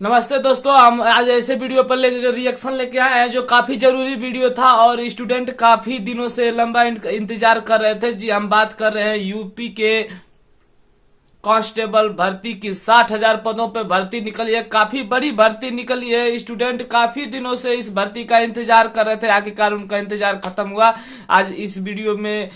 नमस्ते दोस्तों, हम आज ऐसे वीडियो पर रिएक्शन लेके आए हैं जो काफी जरूरी वीडियो था और स्टूडेंट काफी दिनों से लंबा इंतजार कर रहे थे। जी, हम बात कर रहे हैं यूपी के कांस्टेबल भर्ती की। 60,000 पदों पे भर्ती निकली है, काफी बड़ी भर्ती निकली है। स्टूडेंट काफी दिनों से इस भर्ती का इंतजार कर रहे थे, आखिरकार उनका इंतजार खत्म हुआ। आज इस वीडियो में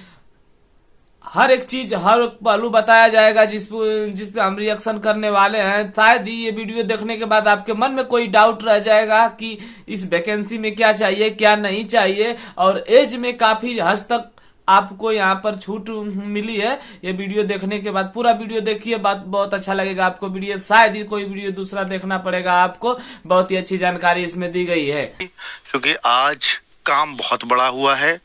हर एक चीज, हर एक पहलू बताया जाएगा जिसपे हम रिएक्शन करने वाले हैं। शायद ही ये वीडियो देखने के बाद आपके मन में कोई डाउट रह जाएगा कि इस वैकेंसी में क्या चाहिए क्या नहीं चाहिए, और एज में काफी हद तक आपको यहाँ पर छूट मिली है। ये वीडियो देखने के बाद पूरा वीडियो देखिए, बात बहुत अच्छा लगेगा आपको वीडियो। शायद ही कोई वीडियो दूसरा देखना पड़ेगा आपको, बहुत ही अच्छी जानकारी इसमें दी गई है। क्योंकि आज काम बहुत बड़ा हुआ है।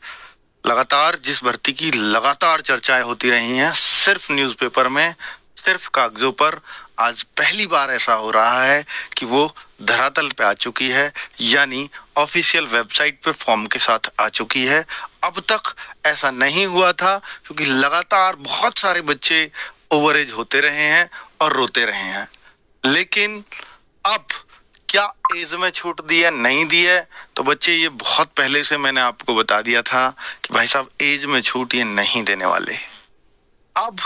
लगातार जिस भर्ती की लगातार चर्चाएं होती रही हैं, सिर्फ न्यूज़पेपर में, सिर्फ कागजों पर, आज पहली बार ऐसा हो रहा है कि वो धरातल पे आ चुकी है, यानी ऑफिशियल वेबसाइट पे फॉर्म के साथ आ चुकी है। अब तक ऐसा नहीं हुआ था क्योंकि लगातार बहुत सारे बच्चे ओवरेज होते रहे हैं और रोते रहे हैं। लेकिन अब क्या एज में छूट दी है, नहीं दी है, तो बच्चे ये बहुत पहले से मैंने आपको बता दिया था कि भाई साहब एज में छूट ये नहीं देने वाले। अब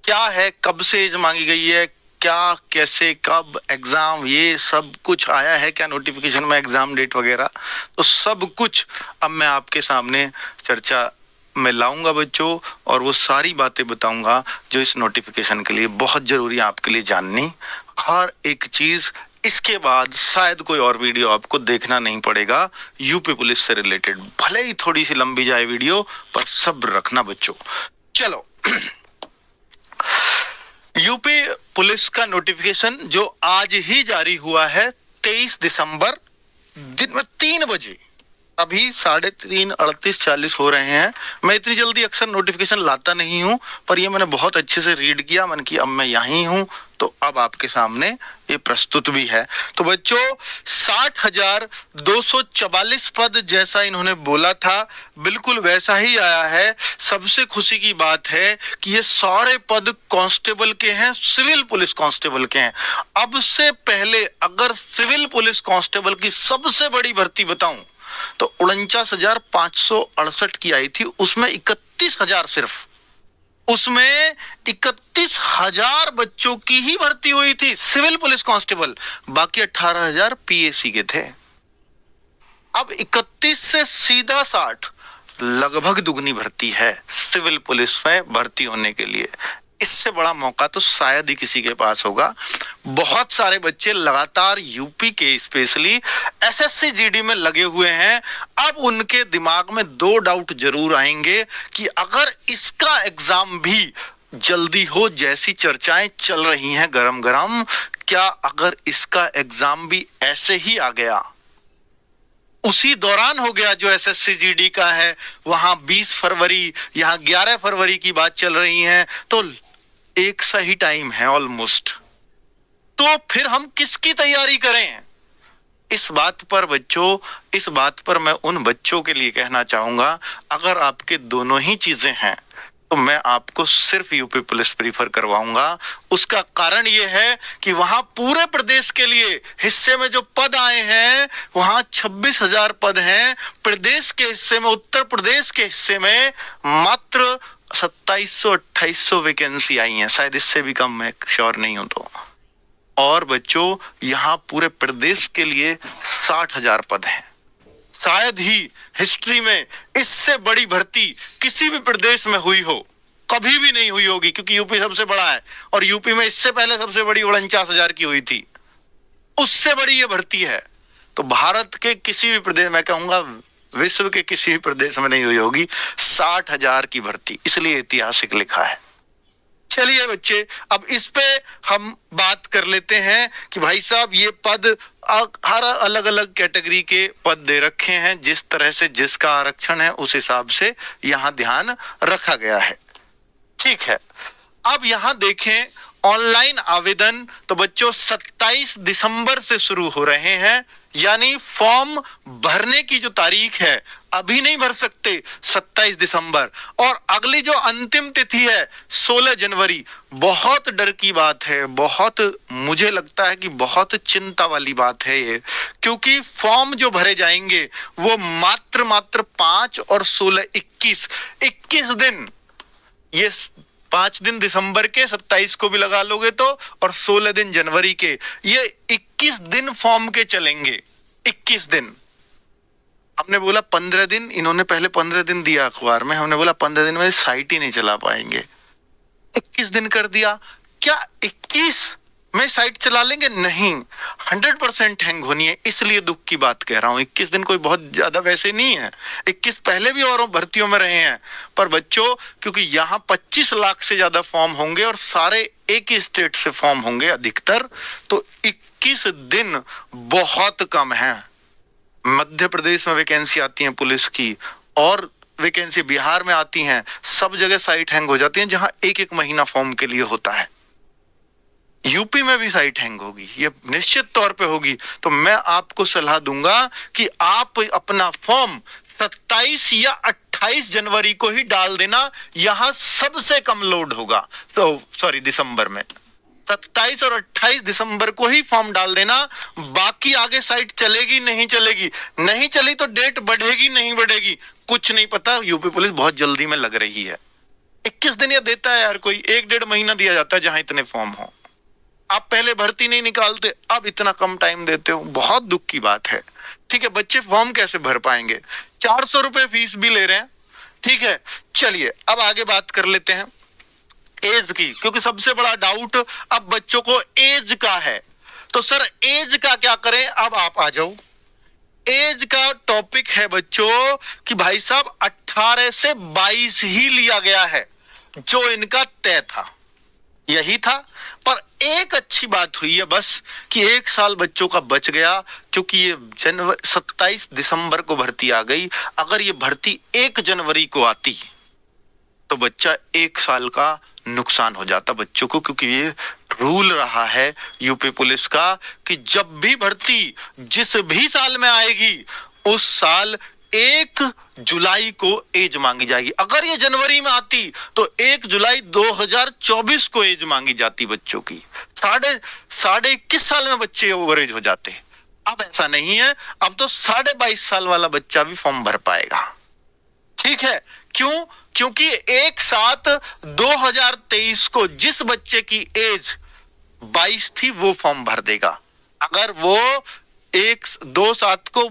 क्या है, कब से एज मांगी गई है, क्या, कैसे, कब एग्जाम, ये सब कुछ आया है क्या नोटिफिकेशन में, एग्जाम डेट वगैरह, तो सब कुछ अब मैं आपके सामने चर्चा में लाऊंगा बच्चों, और वो सारी बातें बताऊंगा जो इस नोटिफिकेशन के लिए बहुत जरूरी है आपके लिए जाननी। हर एक चीज इसके बाद शायद कोई और वीडियो आपको देखना नहीं पड़ेगा यूपी पुलिस से रिलेटेड, भले ही थोड़ी सी लंबी जाए वीडियो, पर सब्र रखना बच्चों। चलो यूपी पुलिस का नोटिफिकेशन जो आज ही जारी हुआ है 23 दिसंबर दिन में 3 बजे, अभी 3:30, 38, 40 हो रहे हैं। मैं इतनी जल्दी अक्सर नोटिफिकेशन लाता नहीं हूं, पर ये मैंने बहुत अच्छे से रीड किया, मन की अब मैं यहीं हूं तो अब आपके सामने ये प्रस्तुत भी है। तो बच्चों 60,244 पद जैसा इन्होंने बोला था, बिल्कुल वैसा ही आया है। सबसे खुशी की बात है कि ये सारे पद कांस्टेबल के हैं, सिविल पुलिस कांस्टेबल के हैं। अब से पहले अगर सिविल पुलिस कांस्टेबल की सबसे बड़ी भर्ती बताऊं तो 49,568 की आई थी, उसमें 31,000 सिर्फ, उसमें 31,000 बच्चों की ही भर्ती हुई थी सिविल पुलिस कांस्टेबल, बाकी 18,000 पीएसी के थे। अब 31 से सीधा 60, लगभग दुगनी भर्ती है सिविल पुलिस में भर्ती होने के लिए। इससे बड़ा मौका तो शायद ही किसी के पास होगा। बहुत सारे बच्चे लगातार यूपी के स्पेशली एसएससी जीडी में लगे हुए हैं। अब उनके दिमाग में 2 डाउट जरूर आएंगे कि अगर इसका एग्जाम भी जल्दी हो, जैसी चर्चाएं चल रही हैं गरम गरम, क्या अगर इसका एग्जाम भी ऐसे ही आ गया, उसी दौरान हो गया जो एसएससी जीडी का है, वहां 20 फरवरी, यहां 11 फरवरी की बात चल रही है, तो एक सा ही टाइम है ऑलमोस्ट, तो फिर हम किसकी तैयारी करें? इस बात पर बच्चों, इस बात पर मैं उन बच्चों के लिए कहना चाहूंगा, अगर आपके दोनों ही चीजें हैं तो मैं आपको सिर्फ यूपी पुलिस प्रीफर करवाऊंगा। उसका कारण यह है कि वहां पूरे प्रदेश के लिए हिस्से में जो पद आए हैं, वहां 26,000 पद हैं। प्रदेश के हिस्से में, उत्तर प्रदेश के हिस्से में मात्र 2700-2800 वैकेंसी आई हैं, शायद इससे भी कम, मैं श्योर नहीं हूं तो। और बच्चों यहां पूरे प्रदेश के लिए 60,000 पद हैं। शायद ही हिस्ट्री में इससे बड़ी भर्ती किसी भी प्रदेश में हुई हो, कभी भी नहीं हुई होगी, क्योंकि यूपी सबसे बड़ा है और यूपी में इससे पहले सबसे बड़ी 49,000 की हुई थी, उससे बड़ी ये भर्ती है। तो भारत के किसी भी प्रदेश, मैं कहूंगा विश्व के किसी भी प्रदेश में नहीं हुई होगी 60,000 की भर्ती, इसलिए ऐतिहासिक लिखा है। चलिए बच्चे, अब इस पे हम बात कर लेते हैं कि भाई साहब ये पद, हर अलग अलग कैटेगरी के पद दे रखे हैं, जिस तरह से जिसका आरक्षण है उस हिसाब से यहां ध्यान रखा गया है। ठीक है, अब यहां देखें ऑनलाइन आवेदन तो बच्चों 27 दिसंबर से शुरू हो रहे हैं, यानी फॉर्म भरने की जो तारीख है अभी नहीं भर सकते 27 दिसंबर, और अगली जो अंतिम तिथि है 16 जनवरी। बहुत डर की बात है, बहुत, मुझे लगता है कि बहुत चिंता वाली बात है ये, क्योंकि फॉर्म जो भरे जाएंगे वो मात्र 5 और 16 21 दिन, ये 5 दिन दिसंबर के, 27 को भी लगा लोगे तो, और 16 दिन जनवरी के, ये 21 दिन फॉर्म के चलेंगे। 21 दिन। हमने बोला 15 दिन, इन्होंने पहले 15 दिन दिया अखबार में, हमने बोला 15 दिन में साइट ही नहीं चला पाएंगे, 21 दिन कर दिया। क्या 21 में साइट चला लेंगे? नहीं, 100% हैंग होनी है, इसलिए दुख की बात कह रहा हूं। 21 दिन कोई बहुत ज्यादा वैसे नहीं है, 21 पहले भी और भर्तियों में रहे हैं, पर बच्चों क्योंकि यहां 25 लाख से ज्यादा फॉर्म होंगे और सारे एक ही स्टेट से फॉर्म होंगे अधिकतर, तो 21 दिन बहुत कम है। मध्य प्रदेश में वैकेंसी आती है पुलिस की, और वैकेंसी बिहार में आती हैं, सब जगह साइट हैंग हो जाती है जहां एक महीना फॉर्म के लिए होता है। यूपी में भी साइट हैंग होगी, ये निश्चित तौर पे होगी। तो मैं आपको सलाह दूंगा कि आप अपना फॉर्म 27 या 28 जनवरी को ही डाल देना, यहां सबसे कम लोड होगा। तो सॉरी, दिसंबर में 27 और 28 दिसंबर को ही फॉर्म डाल देना। बाकी आगे साइट चलेगी नहीं चलेगी, नहीं चली तो डेट बढ़ेगी नहीं बढ़ेगी, कुछ नहीं पता। यूपी पुलिस बहुत जल्दी में लग रही है। 21 दिन ये देता है यार, कोई 1-1.5 महीना दिया जाता है जहां इतने फॉर्म हो। आप पहले भर्ती नहीं निकालते, अब इतना कम टाइम देते हो, बहुत दुख की बात है। ठीक है, बच्चे फॉर्म कैसे भर पाएंगे? 400 रुपए फीस भी ले रहे हैं। ठीक है, चलिए अब आगे बात कर लेते हैं एज की, क्योंकि सबसे बड़ा डाउट अब बच्चों को एज का है। तो सर एज का क्या करें? अब आप आ जाओ। एज का टॉपिक है बच्चों कि भाई साहब 18 से 22 ही लिया गया है, जो इनका तय था यही था। पर एक अच्छी बात हुई है बस कि 1 साल बच्चों का बच गया, क्योंकि ये 27 दिसंबर को भर्ती आ गई। अगर ये भर्ती 1 जनवरी को आती तो बच्चा 1 साल का नुकसान हो जाता बच्चों को, क्योंकि ये रूल रहा है यूपी पुलिस का कि जब भी भर्ती जिस भी साल में आएगी उस साल 1 जुलाई को एज मांगी जाएगी। अगर ये जनवरी में आती तो 1 जुलाई 2024 को एज मांगी जाती बच्चों की। साढ़े 21 साल में बच्चे ओवरेज हो जाते। अब ऐसा नहीं है, अब तो 22.5 साल वाला बच्चा भी फॉर्म भर पाएगा। ठीक है, क्यों? क्योंकि 1/7 2023 को जिस बच्चे की एज 22 थी वो फॉर्म भर देगा। अगर वो 2/7 को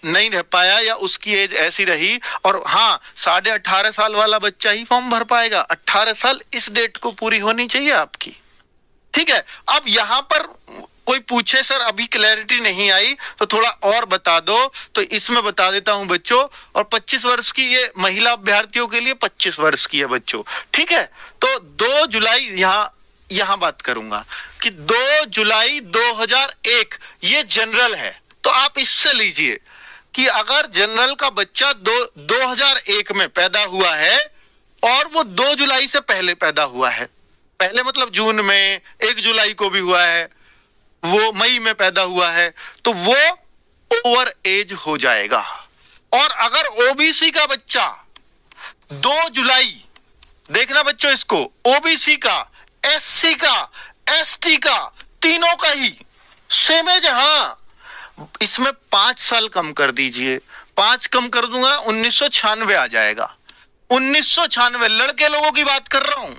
नहीं रह पाया या उसकी एज ऐसी रही, और हाँ 18.5 साल वाला बच्चा ही फॉर्म भर पाएगा। 18 साल इस डेट को पूरी होनी चाहिए आपकी। ठीक है, अब यहां पर कोई पूछे सर अभी क्लैरिटी नहीं आई तो थोड़ा और बता दो, तो इसमें बता देता हूं बच्चों। और 25 वर्ष की ये महिला अभ्यर्थियों के लिए 25 वर्ष की है बच्चों। ठीक है, तो 2 जुलाई यहां बात करूंगा कि 2 जुलाई 2001 ये जनरल है। तो आप इससे लीजिए कि अगर जनरल का बच्चा 2001 में पैदा हुआ है और वो 2 जुलाई से पहले पैदा हुआ है, पहले मतलब जून में, 1 जुलाई को भी हुआ है, वो मई में पैदा हुआ है, तो वो ओवर एज हो जाएगा। और अगर ओबीसी का बच्चा 2 जुलाई, देखना बच्चों इसको, ओबीसी का, एससी का, एसटी का, तीनों का ही सेम एज, हाँ इसमें 5 साल कम कर दीजिए, 5 कम कर दूंगा 1996 आ जाएगा। 1996 लड़के लोगों की बात कर रहा हूं,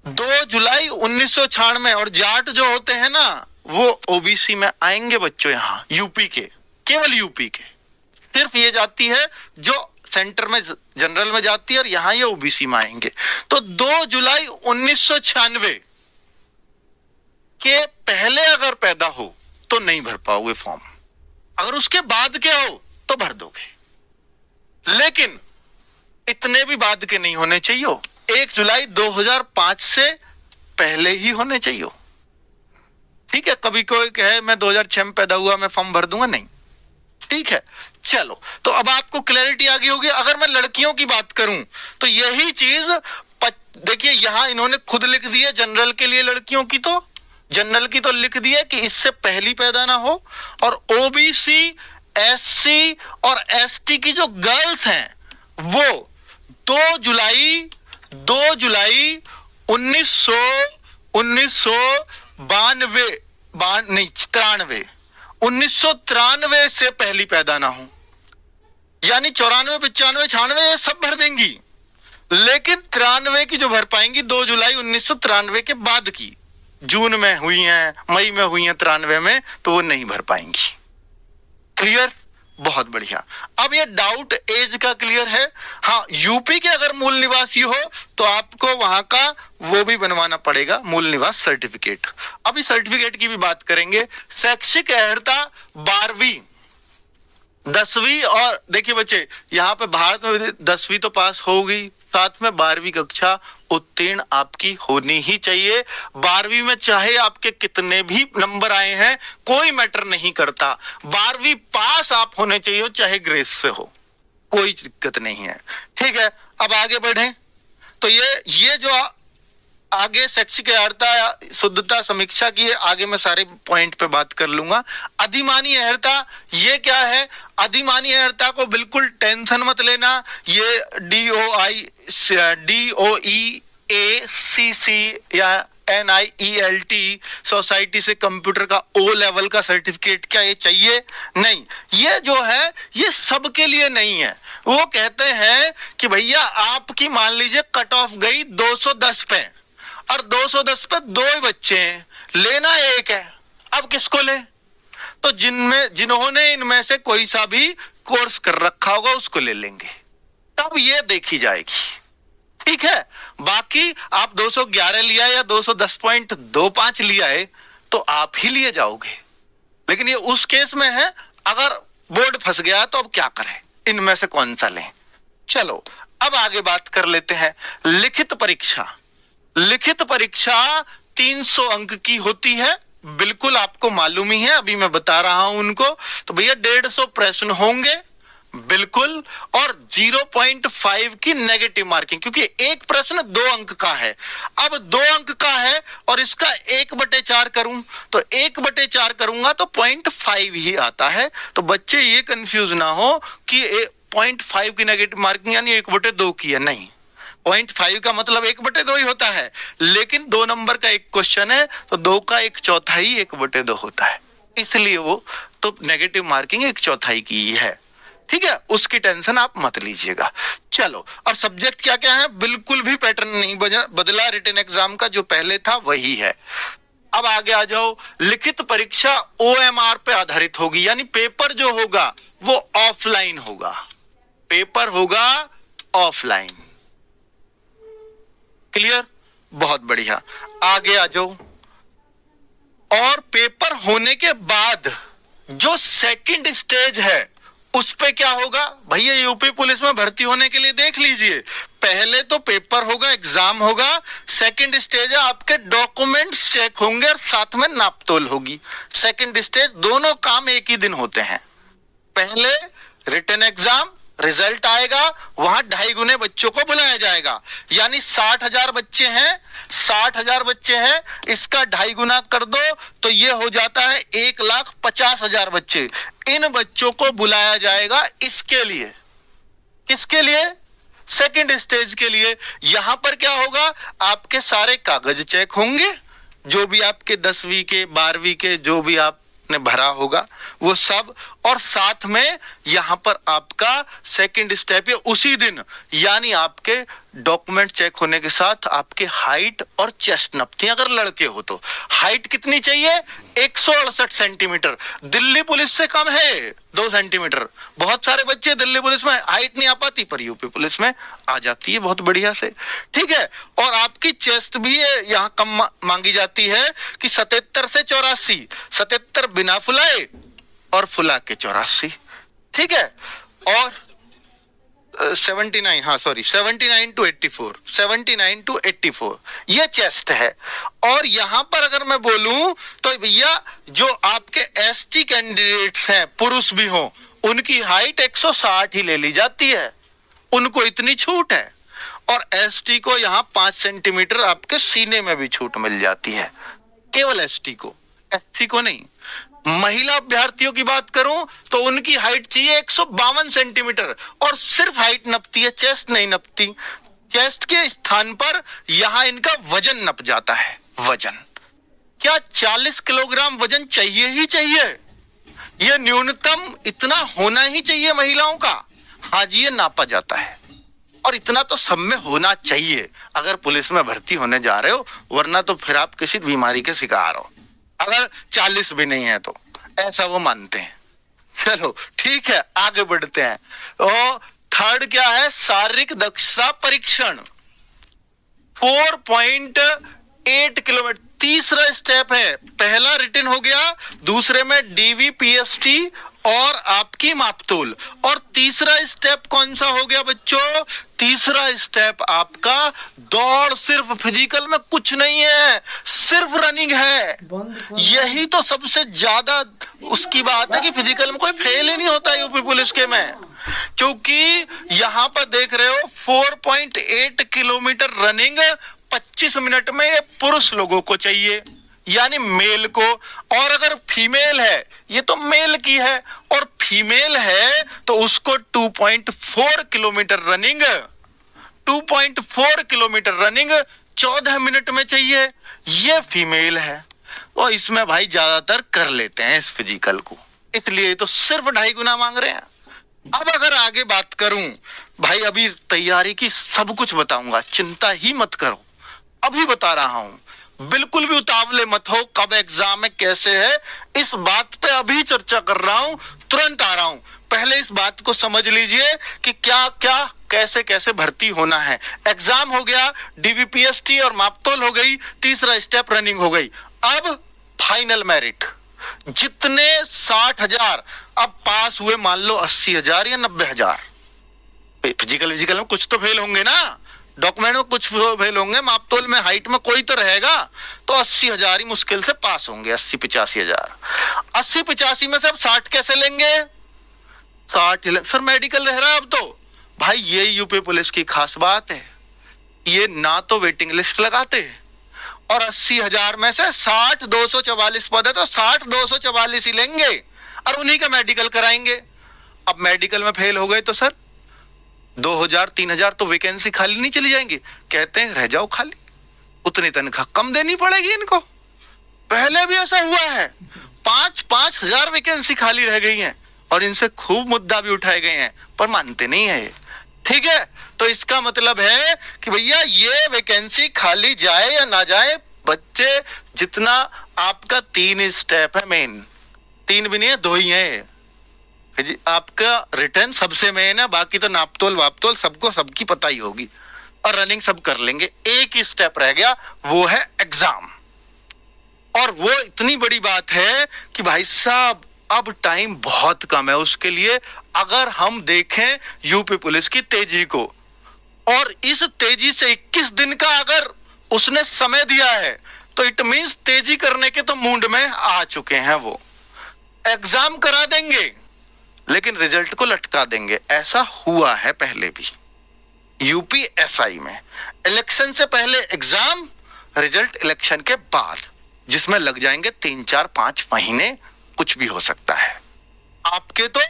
2 जुलाई 1996। और जाट जो होते हैं ना वो ओबीसी में आएंगे बच्चों, यहां यूपी के, केवल यूपी के। सिर्फ ये जाती है जो सेंटर में जनरल में जाती है और यहां ये ओबीसी में आएंगे। तो 2 जुलाई 1996 के पहले अगर पैदा हो तो नहीं भर पाओगे फॉर्म, अगर उसके बाद के हो तो भर दोगे। लेकिन इतने भी बाद के नहीं होने चाहिए, 1 जुलाई 2005 से पहले ही होने चाहिए। ठीक है, कभी कोई कहे मैं 2006 में पैदा हुआ मैं फॉर्म भर दूंगा, नहीं। ठीक है, चलो तो अब आपको क्लैरिटी आ गई होगी। अगर मैं लड़कियों की बात करूं तो यही चीज देखिए यहां इन्होंने खुद लिख दिया जनरल के लिए लड़कियों की, तो जनरल की तो लिख दिया कि इससे पहली पैदा ना हो, और ओबीसी, एससी और एसटी की जो गर्ल्स हैं वो 2 जुलाई 1993 से पहली पैदा ना हो, यानी 94, 95, 96 ये सब भर देंगी, लेकिन 93 की जो भर पाएंगी 2 जुलाई 1993 के बाद की, जून में हुई हैं, मई में हुई हैं 93 में, तो वो नहीं भर पाएंगी। क्लियर? बहुत बढ़िया। अब ये डाउट एज का क्लियर है। हाँ, यूपी के अगर मूल निवासी हो तो आपको वहां का वो भी बनवाना पड़ेगा, मूल निवास सर्टिफिकेट। अभी सर्टिफिकेट की भी बात करेंगे। शैक्षिक अर्हता 12वीं, 10वीं, और देखिए बच्चे यहाँ पे भारत में 10वीं तो पास हो गई, साथ में 12वीं कक्षा उत्तीर्ण आपकी होनी ही चाहिए। 12वीं में चाहे आपके कितने भी नंबर आए हैं कोई मैटर नहीं करता, 12वीं पास आप होने चाहिए, चाहे ग्रेस से हो, कोई दिक्कत नहीं है। ठीक है, अब आगे बढ़ें तो ये जो आगे शैक्षिक अर्हता, शुद्धता, समीक्षा की आगे मैं सारे पॉइंट पे बात कर लूंगा। अधिमानी अर्हता ये क्या है? अधिमानी अर्हता को बिल्कुल टेंशन मत लेना, ये DOEACC या NIELT सोसाइटी से कंप्यूटर का O लेवल का सर्टिफिकेट क्या ये चाहिए? नहीं, ये जो है ये सबके लिए नहीं है। वो कहते हैं कि भैया आपकी मान लीजिए कट ऑफ गई 210 पे, और 210 पे 2 ही बच्चे हैं, लेना एक है, अब किसको ले? तो जिन्होंने इनमें से कोई सा भी कोर्स कर रखा होगा उसको ले लेंगे, तब ये देखी जाएगी। ठीक है, बाकी आप 211 लिया या 210.25 लिया है तो आप ही लिए जाओगे, लेकिन ये उस केस में है अगर बोर्ड फंस गया तो अब क्या करें, इनमें से कौन सा लें? चलो अब आगे बात कर लेते हैं। लिखित परीक्षा, लिखित परीक्षा 300 अंक की होती है, बिल्कुल आपको मालूम ही है, अभी मैं बता रहा हूं उनको। तो भैया 150 प्रश्न होंगे बिल्कुल, और 0.5 की नेगेटिव मार्किंग, क्योंकि एक प्रश्न 2 अंक का है। अब 2 अंक का है और इसका 1/4 करूं तो 1/4 करूंगा तो 0.5 ही आता है। तो बच्चे ये कंफ्यूज ना हो कि 0.5 की नेगेटिव मार्किंग यानी 1/2 की है, नहीं, 0.5 का मतलब 1/2 ही होता है, लेकिन 2 नंबर का एक क्वेश्चन है तो 2 का 1/4 1/2 होता है, इसलिए वो तो नेगेटिव मार्किंग 1/4 की ही है। ठीक है, उसकी टेंशन आप मत लीजिएगा। चलो, और सब्जेक्ट क्या क्या है? बिल्कुल भी पैटर्न नहीं बदला, रिटन एग्जाम का जो पहले था वही है। अब आगे आ जाओ। लिखित परीक्षा OMR पे आधारित होगी, यानी पेपर जो होगा वो ऑफलाइन होगा, पेपर होगा ऑफलाइन। क्लियर? बहुत बढ़िया, आगे आ जाओ। और पेपर होने के बाद जो सेकंड स्टेज है उस पे क्या होगा? भैया यूपी पुलिस में भर्ती होने के लिए देख लीजिए, पहले तो पेपर होगा, एग्जाम होगा, सेकंड स्टेज है आपके डॉक्यूमेंट्स चेक होंगे और साथ में नापतोल होगी। सेकंड स्टेज, दोनों काम एक ही दिन होते हैं। पहले रिटन एग्जाम, रिजल्ट आएगा, वहां 2.5 गुने बच्चों को बुलाया जाएगा, यानी 60,000 बच्चे हैं, 60,000 बच्चे हैं, इसका 2.5 गुना कर दो तो ये हो जाता है 1,50,000 बच्चे। इन बच्चों को बुलाया जाएगा इसके लिए, किसके लिए? सेकंड स्टेज के लिए। यहां पर क्या होगा? आपके सारे कागज चेक होंगे, जो भी आपके 10वीं के 12वीं के जो भी आपने भरा होगा वो सब, और साथ में यहां पर आपका सेकंड स्टेप है उसी दिन, यानी आपके डॉक्यूमेंट चेक होने के साथ आपके हाइट और चेस्ट नपते हैं। अगर लड़के हो तो हाइट कितनी चाहिए? 168 सेंटीमीटर, दिल्ली पुलिस से कम है 2 सेंटीमीटर। बहुत सारे बच्चे दिल्ली पुलिस में हाइट नहीं आ पाती, पर यूपी पुलिस में आ जाती है बहुत बढ़िया से। ठीक है, और आपकी चेस्ट भी यहाँ कम मांगी जाती है कि 77 से 84, 77 बिना फुलाए और फुला के 84। ठीक है, और 79, हाँ सॉरी 79 to 84, 79 to 84 ये चेस्ट है। और यहां पर अगर मैं बोलूं तो भैया जो आपके ST कैंडिडेट्स हैं, पुरुष भी हो, उनकी हाइट 160 ही ले ली जाती है, उनको इतनी छूट है। और एसटी को यहाँ 5 सेंटीमीटर आपके सीने में भी छूट मिल जाती है, केवल एसटी को, एससी को नहीं। महिला अभ्यर्थियों की बात करूं तो उनकी हाइट चाहिए 152 सेंटीमीटर और सिर्फ हाइट नपती है, चेस्ट नहीं नपती। चेस्ट के स्थान पर यहां इनका वजन नप जाता है। वजन क्या 40 किलोग्राम वजन चाहिए ही चाहिए? यह न्यूनतम इतना होना ही चाहिए महिलाओं का। हाँ जी, ये नापा जाता है और इतना तो सब में होना चाहिए अगर पुलिस में भर्ती होने जा रहे हो, वरना तो फिर आप किसी बीमारी के शिकार हो अगर 40 भी नहीं है तो, ऐसा वो मानते हैं। चलो ठीक है, आगे बढ़ते हैं। और थर्ड क्या है? शारीरिक दक्षता परीक्षण 4.8 किलोमीटर। तीसरा स्टेप है, पहला रिटन हो गया, दूसरे में डीवीपीएसटी और आपकी मापतोल, और तीसरा स्टेप कौन सा हो गया बच्चों? तीसरा स्टेप आपका दौड़। सिर्फ फिजिकल में कुछ नहीं है, सिर्फ रनिंग है। यही तो सबसे ज्यादा उसकी बात है कि फिजिकल में कोई फेल ही नहीं होता यूपी पुलिस के में, क्योंकि यहां पर देख रहे हो 4.8 किलोमीटर रनिंग 25 मिनट में ये पुरुष लोगों को चाहिए, यानी मेल को। और अगर फीमेल है, ये तो मेल की है, और फीमेल है तो उसको 2.4 किलोमीटर रनिंग 14 मिनट में चाहिए। ये फीमेल है और इसमें भाई ज्यादातर कर लेते हैं इस फिजिकल को, इसलिए तो सिर्फ 2.5 गुना मांग रहे हैं। अब अगर आगे बात करूं भाई, अभी तैयारी की सब कुछ बताऊंगा, चिंता ही मत करो, अभी बता रहा हूं, बिल्कुल भी उतावले मत हो। कब एग्जाम है, कैसे है, इस बात पे अभी चर्चा कर रहा हूं, तुरंत आ रहा हूं। पहले इस बात को समझ लीजिए कि क्या क्या कैसे कैसे भर्ती होना है। एग्जाम हो गया, डीवीपीएसटी और मापतोल हो गई, तीसरा स्टेप रनिंग हो गई। अब फाइनल मेरिट जितने 60,000, अब पास हुए मान लो 80,000 या 90,000। फिजिकल में कुछ तो फेल होंगे ना, डॉक्यूमेंट में कुछ फेल होंगे, मापतोल में हाइट में कोई तो रहेगा, तो 80,000 ही मुश्किल से पास होंगे। 80-85,000, 80-85 में से अब 60 कैसे लेंगे? 60 सर मेडिकल रह रहा है अब तो। भाई ये यूपी पुलिस की खास बात है, ये ना तो वेटिंग लिस्ट लगाते, और 80,000 में से 60,244 पद है तो 60,244 ही लेंगे और उन्हीं का मेडिकल कराएंगे। अब मेडिकल में फेल हो गए तो सर 2,000-3,000 तो वैकेंसी खाली नहीं चली जाएंगी, कहते हैं रह जाओ खाली, उतनी तनख्वाह कम देनी पड़ेगी इनको। पहले भी ऐसा हुआ है, 5-5 हजार वैकेंसी खाली रह गई हैं और इनसे खूब मुद्दा भी उठाए गए हैं, पर मानते नहीं है ये। ठीक है, तो इसका मतलब है कि भैया ये वैकेंसी खाली जाए या ना जाए, बच्चे जितना आपका 3 स्टेप है मेन, 3 भी नहीं है 2 ही है जी। आपका रिटर्न सबसे मेन है, बाकी तो नापतोल वापतोल सबको सबकी पता ही होगी, और रनिंग सब कर लेंगे। एक ही स्टेप रह गया, वो है एग्जाम। और वो इतनी बड़ी बात है कि भाई साहब अब टाइम बहुत कम है उसके लिए। अगर हम देखें यूपी पुलिस की तेजी को, और इस तेजी से 21 दिन का अगर उसने समय दिया है, तो इट मींस तेजी करने के तो मूड में आ चुके हैं। वो एग्जाम करा देंगे लेकिन रिजल्ट को लटका देंगे। ऐसा हुआ है पहले भी यूपीएसआई में, इलेक्शन से पहले एग्जाम, रिजल्ट इलेक्शन के बाद, जिसमें लग जाएंगे 3-4-5 महीने, कुछ भी हो सकता है। आपके तो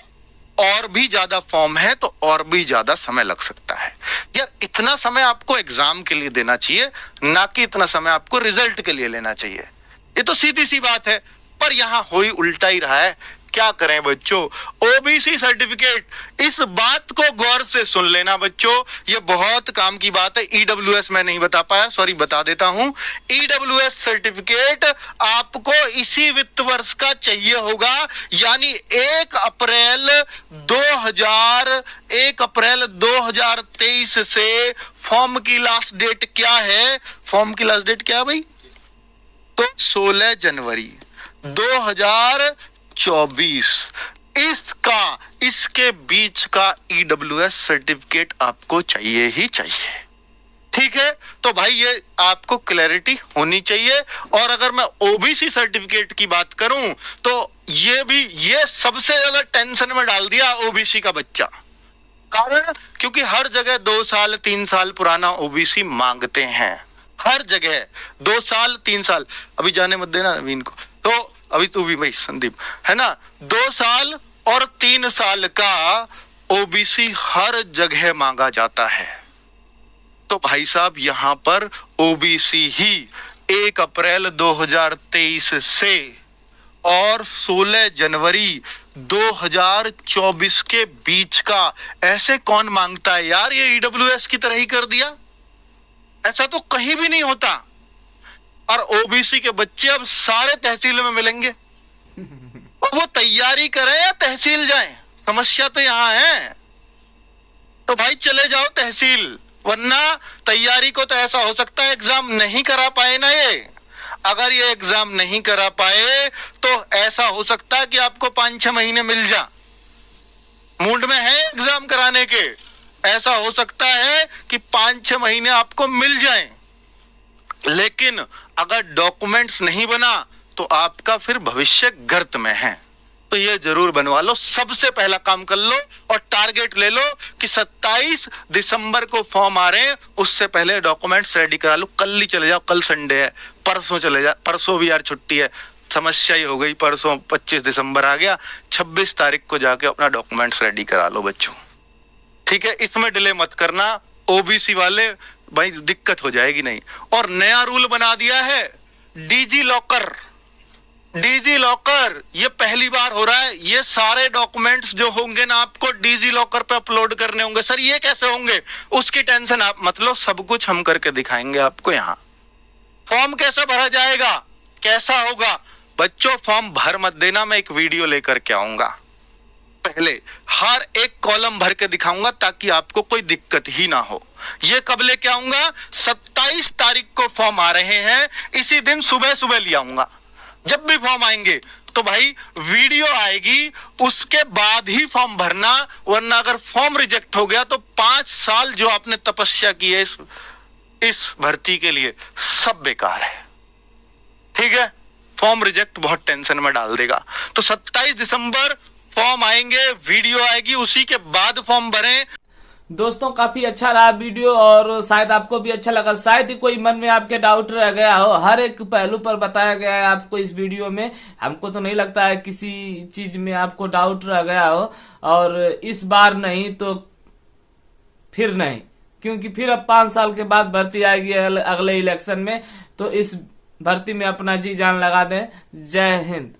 और भी ज्यादा फॉर्म है तो और भी ज्यादा समय लग सकता है। यार इतना समय आपको एग्जाम के लिए देना चाहिए, ना कि इतना समय आपको रिजल्ट के लिए लेना चाहिए। ये तो सीधी सी बात है, पर यहां हो ही उल्टा ही रहा है। क्या करें बच्चों? ओबीसी सर्टिफिकेट, इस बात को गौर से सुन लेना बच्चों, ये बहुत काम की बात है। ईडब्ल्यूएस मैं नहीं बता पाया, सॉरी, बता देता हूं। ईडब्ल्यूएस सर्टिफिकेट आपको इसी वित्त वर्ष का चाहिए होगा, यानी 1 अप्रैल 2023 से। फॉर्म की लास्ट डेट क्या है? फॉर्म की लास्ट डेट क्या है भाई? तो 16 जनवरी 2024। इसके बीच का ईडब्ल्यूएस सर्टिफिकेट आपको चाहिए ही चाहिए। ठीक है, तो भाई ये आपको क्लैरिटी होनी चाहिए। और अगर मैं ओबीसी सर्टिफिकेट की बात करूं तो ये सबसे ज्यादा टेंशन में डाल दिया ओबीसी का बच्चा। कारण क्योंकि हर जगह 2 साल 3 साल पुराना ओबीसी मांगते हैं, हर जगह 2 साल 3 साल। अभी जाने मत देना नवीन को, तो अभी तू भी भाई संदीप, है ना, 2 साल और 3 साल का ओबीसी हर जगह मांगा जाता है। तो भाई साहब यहां पर ओबीसी ही 1 अप्रैल 2023 से और 16 जनवरी 2024 के बीच का ऐसे कौन मांगता है यार? ये ईडब्ल्यूएस की तरह ही कर दिया, ऐसा तो कहीं भी नहीं होता। और ओबीसी के बच्चे अब सारे तहसील में मिलेंगे, और वो तैयारी करें या तहसील जाएं, समस्या तो यहां है। तो भाई चले जाओ तहसील, वरना तैयारी को तो ऐसा हो सकता है एग्जाम नहीं करा पाए ना ये। अगर ये एग्जाम नहीं करा पाए तो ऐसा हो सकता है कि आपको 5-6 महीने मिल जा, मूड में है एग्जाम कराने के, ऐसा हो सकता है कि 5-6 महीने आपको मिल जाएं। लेकिन अगर डॉक्यूमेंट्स नहीं बना तो आपका फिर भविष्य गर्त में है। तो ये जरूर बनवा लो, सबसे पहला काम कर लो और टारगेट ले लो कि 27 दिसंबर को फॉर्म आ रहे हैं, उससे पहले डॉक्यूमेंट्स रेडी करा लो। कल ही चले जाओ, कल संडे है, परसों चले जाओ, परसों भी यार छुट्टी है, समस्या ही हो गई, परसों 25 दिसंबर आ गया, 26 तारीख को जाके अपना डॉक्यूमेंट्स रेडी करा लो बच्चों, ठीक है? इसमें डिले मत करना, ओबीसी वाले भाई दिक्कत हो जाएगी नहीं। और नया रूल बना दिया है डिजी लॉकर, डिजी लॉकर ये पहली बार हो रहा है। ये सारे डॉक्यूमेंट्स जो होंगे ना आपको डिजी लॉकर पे अपलोड करने होंगे। सर ये कैसे होंगे? उसकी टेंशन आप मत लो, सब कुछ हम करके दिखाएंगे आपको। यहाँ फॉर्म कैसे भरा जाएगा, कैसा होगा? बच्चों फॉर्म भर मत देना, मैं एक वीडियो लेकर के आऊंगा, पहले हर एक कॉलम भर के दिखाऊंगा ताकि आपको कोई दिक्कत ही ना हो। ये कब लेके आऊंगा? 27 तारीख को फॉर्म आ रहे हैं, इसी दिन सुबह सुबह ले आऊंगा। जब भी फॉर्म आएंगे तो भाई वीडियो आएगी, उसके बाद ही फॉर्म भरना, वरना अगर फॉर्म रिजेक्ट हो गया तो 5 साल जो आपने तपस्या की है इस भर्ती के लिए सब बेकार है, ठीक है? फॉर्म रिजेक्ट बहुत टेंशन में डाल देगा। तो 27 दिसंबर फॉर्म आएंगे, वीडियो आएगी, उसी के बाद फॉर्म भरें। दोस्तों काफी अच्छा रहा वीडियो और शायद आपको भी अच्छा लगा। शायद ही कोई मन में आपके डाउट रह गया हो, हर एक पहलू पर बताया गया है आपको इस वीडियो में। हमको तो नहीं लगता है किसी चीज में आपको डाउट रह गया हो, और इस बार नहीं तो फिर नहीं, क्योंकि फिर अब 5 साल के बाद भर्ती आएगी अगले इलेक्शन में। तो इस भर्ती में अपना जी जान लगा दें। जय हिंद।